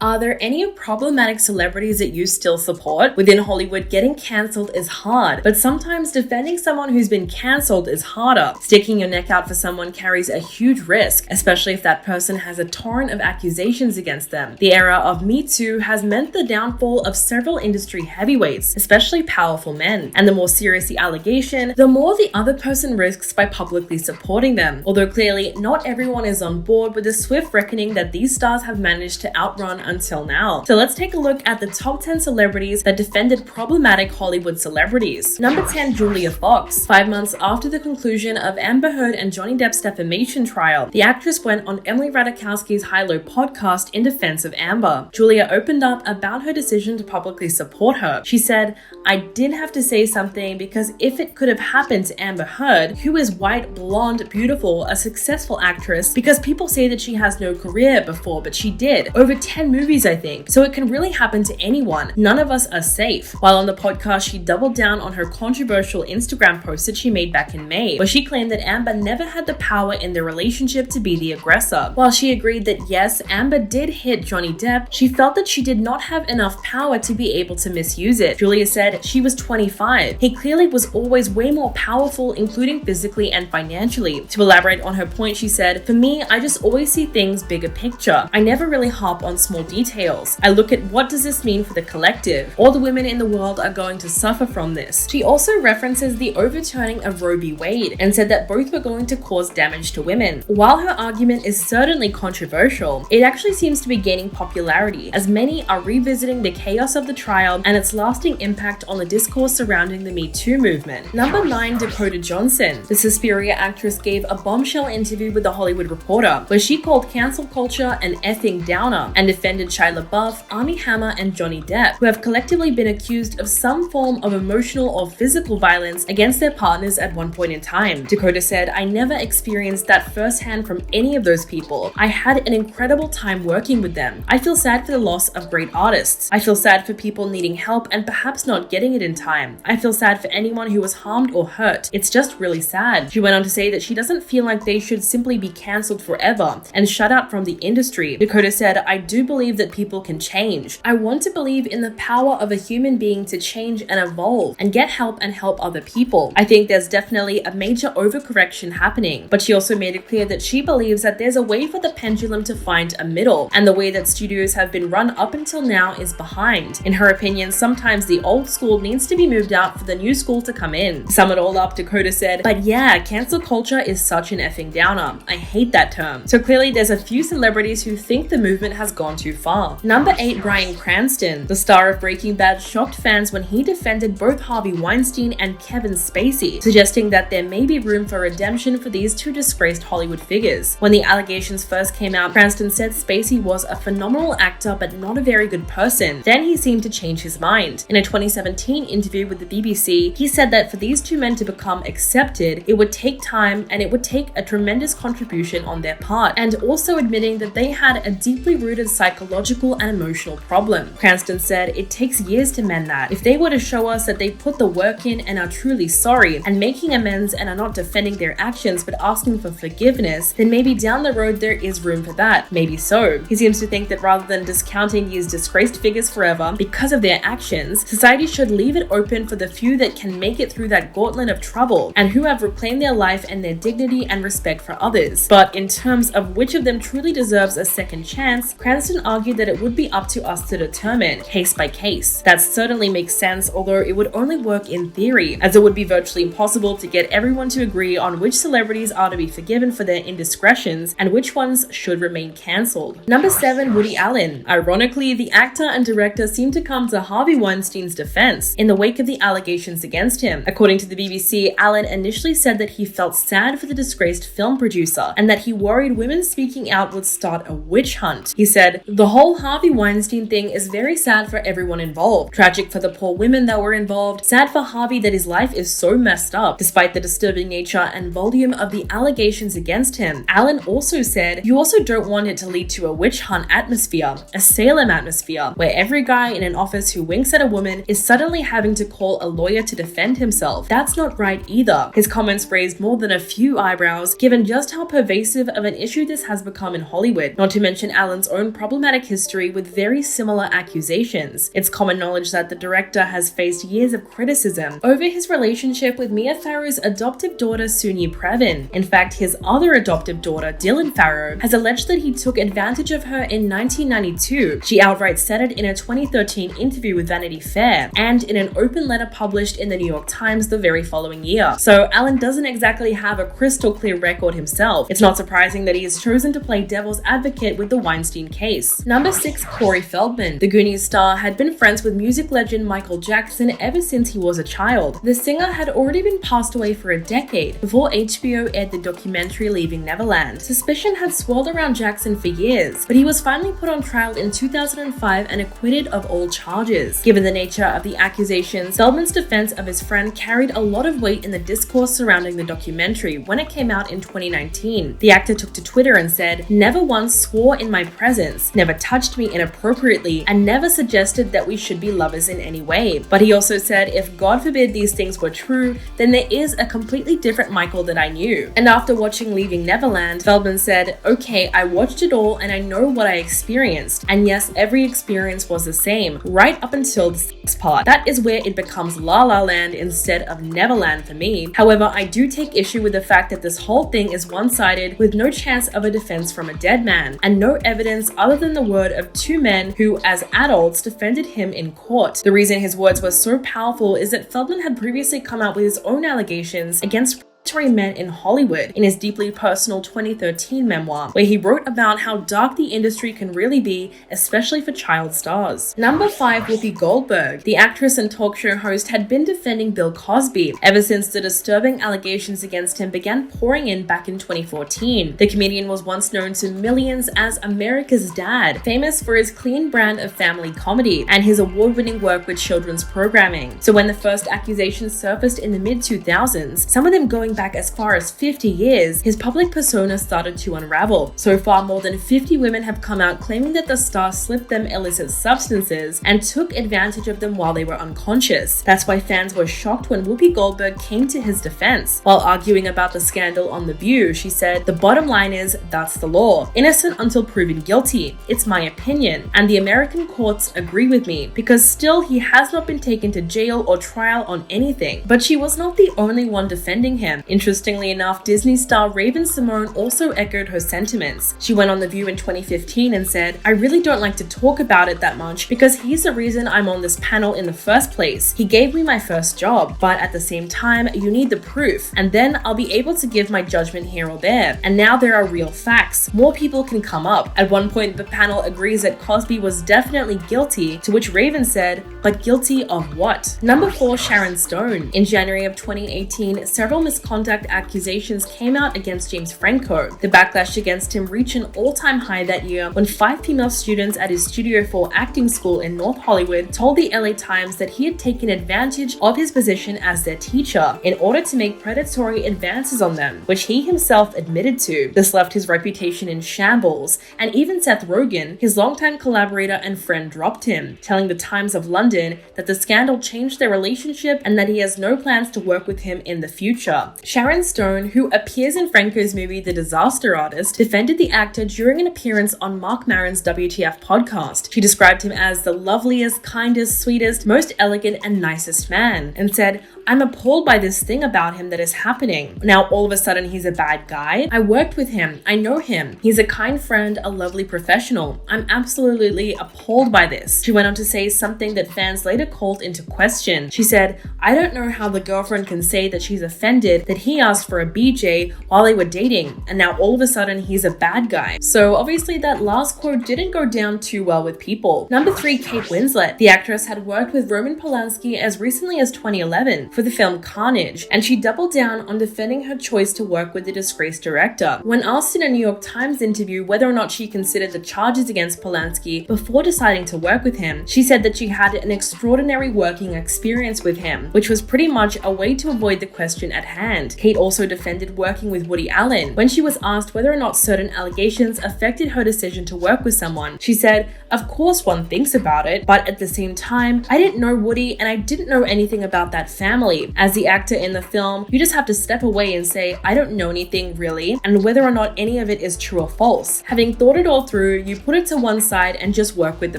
Are there any problematic celebrities that you still support? Within Hollywood, getting cancelled is hard, but sometimes defending someone who's been cancelled is harder. Sticking your neck out for someone carries a huge risk, especially if that person has a torrent of accusations against them. The era of Me Too has meant the downfall of several industry heavyweights, especially powerful men. And the more serious the allegation, the more the other person risks by publicly supporting them. Although clearly not everyone is on board with the swift reckoning that these stars have managed to outrun until now. So let's take a look at the top 10 celebrities that defended problematic Hollywood celebrities. Number 10, Julia Fox. 5 months after the conclusion of Amber Heard and Johnny Depp's defamation trial, the actress went on Emily Ratajkowski's High Low podcast in defense of Amber. Julia opened up about her decision to publicly support her. She said, "I did have to say something because if it could have happened to Amber Heard, who is white, blonde, beautiful, a successful actress, because people say that she has no career before, but she did. Over 10 movies, I think. So it can really happen to anyone. None of us are safe." While on the podcast, she doubled down on her controversial Instagram post that she made back in May, where she claimed that Amber never had the power in their relationship to be the aggressor. While she agreed that yes, Amber did hit Johnny Depp, she felt that she did not have enough power to be able to misuse it. Julia said she was 25. He clearly was always way more powerful, including physically and financially. To elaborate on her point, she said, "For me, I just always see things bigger picture. I never really harp on small details. I look at what does this mean for the collective. All the women in the world are going to suffer from this." She also references the overturning of Roe v. Wade and said that both were going to cause damage to women. While her argument is certainly controversial, it actually seems to be gaining popularity as many are revisiting the chaos of the trial and its lasting impact on the discourse surrounding the Me Too movement. Number 9, Dakota Johnson. The Suspiria actress gave a bombshell interview with The Hollywood Reporter where she called cancel culture an effing downer and defended Shia LaBeouf, Armie Hammer, and Johnny Depp, who have collectively been accused of some form of emotional or physical violence against their partners at one point in time. Dakota said, "I never experienced that firsthand from any of those people. I had an incredible time working with them. I feel sad for the loss of great artists. I feel sad for people needing help and perhaps not getting it in time. I feel sad for anyone who was harmed or hurt. It's just really sad." She went on to say that she doesn't feel like they should simply be cancelled forever and shut out from the industry. Dakota said, "I do believe that people can change. I want to believe in the power of a human being to change and evolve and get help and help other people. I think there's definitely a major overcorrection happening." But she also made it clear that she believes that there's a way for the pendulum to find a middle, and the way that studios have been run up until now is behind. In her opinion, sometimes the old school needs to be moved out for the new school to come in. To sum it all up, Dakota said, "But yeah, cancel culture is such an effing downer. I hate that term." So clearly there's a few celebrities who think the movement has gone too far. Number 8, Bryan Cranston. The star of Breaking Bad shocked fans when he defended both Harvey Weinstein and Kevin Spacey, suggesting that there may be room for redemption for these two disgraced Hollywood figures. When the allegations first came out, Cranston said Spacey was a phenomenal actor but not a very good person. Then he seemed to change his mind. In a 2017 interview with the BBC, he said that for these two men to become accepted, it would take time and it would take a tremendous contribution on their part, and also admitting that they had a deeply rooted psychological and emotional problem. Cranston said, "It takes years to mend that. If they were to show us that they put the work in and are truly sorry and making amends and are not defending their actions but asking for forgiveness, then maybe down the road there is room for that. Maybe so." He seems to think that rather than discounting these disgraced figures forever because of their actions, society should leave it open for the few that can make it through that gauntlet of trouble and who have reclaimed their life and their dignity and respect for others. But in terms of which of them truly deserves a second chance, Cranston argued that it would be up to us to determine, case by case. That certainly makes sense, although it would only work in theory, as it would be virtually impossible to get everyone to agree on which celebrities are to be forgiven for their indiscretions and which ones should remain cancelled. Number 7, Woody Allen. Ironically, the actor and director seemed to come to Harvey Weinstein's defense in the wake of the allegations against him. According to the BBC, Allen initially said that he felt sad for the disgraced film producer and that he worried women speaking out would start a witch hunt. He said, "The whole Harvey Weinstein thing is very sad for everyone involved. Tragic for the poor women that were involved. Sad for Harvey that his life is so messed up, despite the disturbing nature and volume of the allegations against him." Allen also said, "You also don't want it to lead to a witch hunt atmosphere, a Salem atmosphere, where every guy in an office who winks at a woman is suddenly having to call a lawyer to defend himself. That's not right either." His comments raised more than a few eyebrows, given just how pervasive of an issue this has become in Hollywood, not to mention Allen's own problematic problematic history with very similar accusations. It's common knowledge that the director has faced years of criticism over his relationship with Mia Farrow's adoptive daughter Sunyi Previn. In fact, his other adoptive daughter, Dylan Farrow, has alleged that he took advantage of her in 1992. She outright said it in a 2013 interview with Vanity Fair and in an open letter published in the New York Times the very following year. So Allen doesn't exactly have a crystal clear record himself. It's not surprising that he has chosen to play devil's advocate with the Weinstein case. Number 6, Corey Feldman. The Goonies star had been friends with music legend Michael Jackson ever since he was a child. The singer had already been passed away for a decade before HBO aired the documentary Leaving Neverland. Suspicion had swirled around Jackson for years, but he was finally put on trial in 2005 and acquitted of all charges. Given the nature of the accusations, Feldman's defense of his friend carried a lot of weight in the discourse surrounding the documentary when it came out in 2019. The actor took to Twitter and said, "Never once swore in my presence, never touched me inappropriately, and never suggested that we should be lovers in any way." But he also said, if God forbid these things were true, then there is a completely different Michael that I knew. And after watching Leaving Neverland, Feldman said, "Okay, I watched it all and I know what I experienced. And yes, every experience was the same, right up until the sex part. That is where it becomes La La Land instead of Neverland for me. However, I do take issue with the fact that this whole thing is one-sided with no chance of a defense from a dead man, and no evidence other than the word of two men who, as adults, defended him in court." The reason his words were so powerful is that Feldman had previously come out with his own allegations against men in Hollywood in his deeply personal 2013 memoir, where he wrote about how dark the industry can really be, especially for child stars. Number 5, Whoopi Goldberg. The actress and talk show host had been defending Bill Cosby ever since the disturbing allegations against him began pouring in back in 2014. The comedian was once known to millions as America's Dad, famous for his clean brand of family comedy and his award-winning work with children's programming. So when the first accusations surfaced in the mid-2000s, some of them going back as far as 50 years, his public persona started to unravel. So far, more than 50 women have come out claiming that the star slipped them illicit substances and took advantage of them while they were unconscious. That's why fans were shocked when Whoopi Goldberg came to his defense. While arguing about the scandal on The View, she said, "The bottom line is, that's the law. Innocent until proven guilty. It's my opinion. And the American courts agree with me, because still he has not been taken to jail or trial on anything." But she was not the only one defending him. Interestingly enough, Disney star Raven-Symoné also echoed her sentiments. She went on The View in 2015 and said, "I really don't like to talk about it that much because he's the reason I'm on this panel in the first place. He gave me my first job, but at the same time, you need the proof, and then I'll be able to give my judgment here or there. And now there are real facts. More people can come up." At one point, the panel agrees that Cosby was definitely guilty, to which Raven said, "But guilty of what?" Number 4, Sharon Stone. In January of 2018, several misconduct accusations came out against James Franco. The backlash against him reached an all-time high that year when 5 female students at his Studio 4 acting school in North Hollywood told the LA Times that he had taken advantage of his position as their teacher in order to make predatory advances on them, which he himself admitted to. This left his reputation in shambles, and even Seth Rogen, his longtime collaborator and friend, dropped him, telling the Times of London that the scandal changed their relationship and that he has no plans to work with him in the future. Sharon Stone, who appears in Franco's movie The Disaster Artist, defended the actor during an appearance on Mark Maron's WTF podcast. She described him as the loveliest, kindest, sweetest, most elegant, and nicest man, and said, "I'm appalled by this thing about him that is happening. Now all of a sudden he's a bad guy? I worked with him. I know him. He's a kind friend, a lovely professional. I'm absolutely appalled by this." She went on to say something that fans later called into question. She said, "I don't know how the girlfriend can say that she's offended that he asked for a BJ while they were dating, and now all of a sudden he's a bad guy." So obviously that last quote didn't go down too well with people. Number 3, Kate Winslet. The actress had worked with Roman Polanski as recently as 2011 for the film Carnage, and she doubled down on defending her choice to work with the disgraced director. When asked in a New York Times interview whether or not she considered the charges against Polanski before deciding to work with him, she said that she had an extraordinary working experience with him, which was pretty much a way to avoid the question at hand. Kate also defended working with Woody Allen. When she was asked whether or not certain allegations affected her decision to work with someone, she said, "Of course one thinks about it, but at the same time, I didn't know Woody and I didn't know anything about that family. family. As the actor in the film, you just have to step away and say, I don't know anything really, and whether or not any of it is true or false. Having thought it all through, you put it to one side and just work with the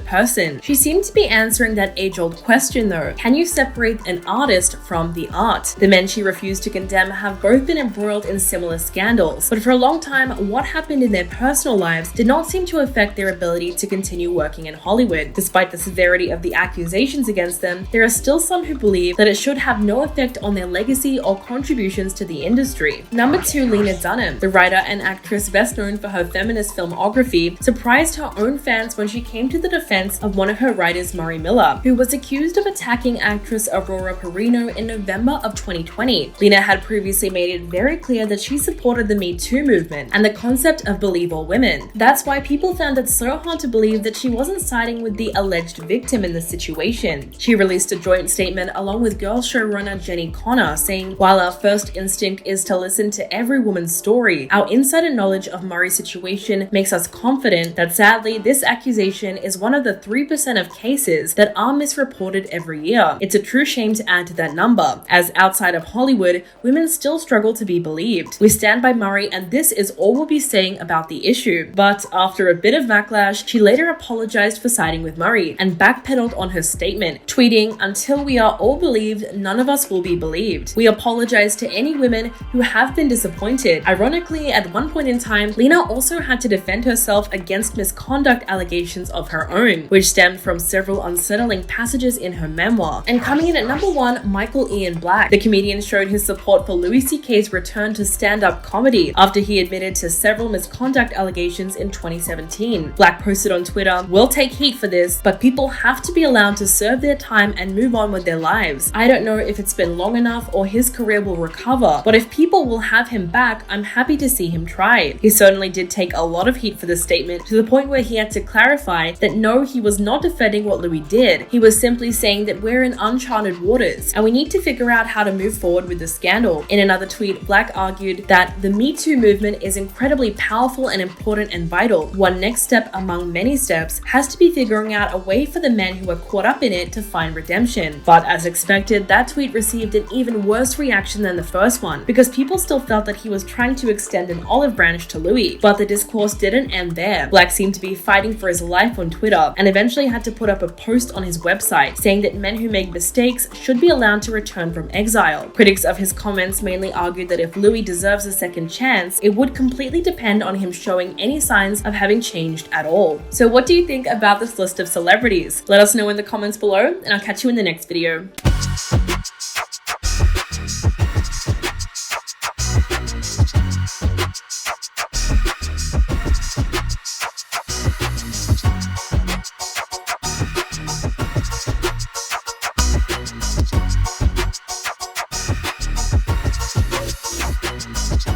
person. She seemed to be answering that age-old question though, can you separate an artist from the art? The men she refused to condemn have both been embroiled in similar scandals, but for a long time, what happened in their personal lives did not seem to affect their ability to continue working in Hollywood. Despite the severity of the accusations against them, there are still some who believe that it should have no effect on their legacy or contributions to the industry. Number 2, Lena Dunham. The writer and actress best known for her feminist filmography surprised her own fans when she came to the defense of one of her writers, Murray Miller, who was accused of attacking actress Aurora Perino in November of 2020. Lena had previously made it very clear that she supported the Me Too movement and the concept of believe all women. That's why people found it so hard to believe that she wasn't siding with the alleged victim in the situation. She released a joint statement along with Girl showrunner Jenny Connor saying, while our first instinct is to listen to every woman's story, our insider knowledge of Murray's situation makes us confident that sadly this accusation is one of the 3% of cases that are misreported every year. It's a true shame to add to that number, as outside of Hollywood, women still struggle to be believed. We stand by Murray and this is all we'll be saying about the issue. But after a bit of backlash, she later apologized for siding with Murray and backpedaled on her statement, tweeting, until we are all believed, none of us will be believed. We apologize to any women who have been disappointed. Ironically, at one point in time, Lena also had to defend herself against misconduct allegations of her own, which stemmed from several unsettling passages in her memoir. And coming in at number 1, Michael Ian Black. The comedian showed his support for Louis C.K.'s return to stand-up comedy after he admitted to several misconduct allegations in 2017. Black posted on Twitter, "We'll take heat for this, but people have to be allowed to serve their time and move on with their lives. I don't know if it's been long enough or his career will recover, but if people will have him back, I'm happy to see him try it." He certainly did take a lot of heat for this statement, to the point where he had to clarify that no, he was not defending what Louis did. He was simply saying that we're in uncharted waters and we need to figure out how to move forward with the scandal. In another tweet, Black argued that the Me Too movement is incredibly powerful and important and vital. One next step among many steps has to be figuring out a way for the men who are caught up in it to find redemption. But as expected, that tweet received an even worse reaction than the first one, because people still felt that he was trying to extend an olive branch to Louis. But the discourse didn't end there. Black seemed to be fighting for his life on Twitter and eventually had to put up a post on his website saying that men who make mistakes should be allowed to return from exile. Critics of his comments mainly argued that if Louis deserves a second chance, it would completely depend on him showing any signs of having changed at all. So what do you think about this list of celebrities? Let us know in the comments below, and I'll catch you in the next video.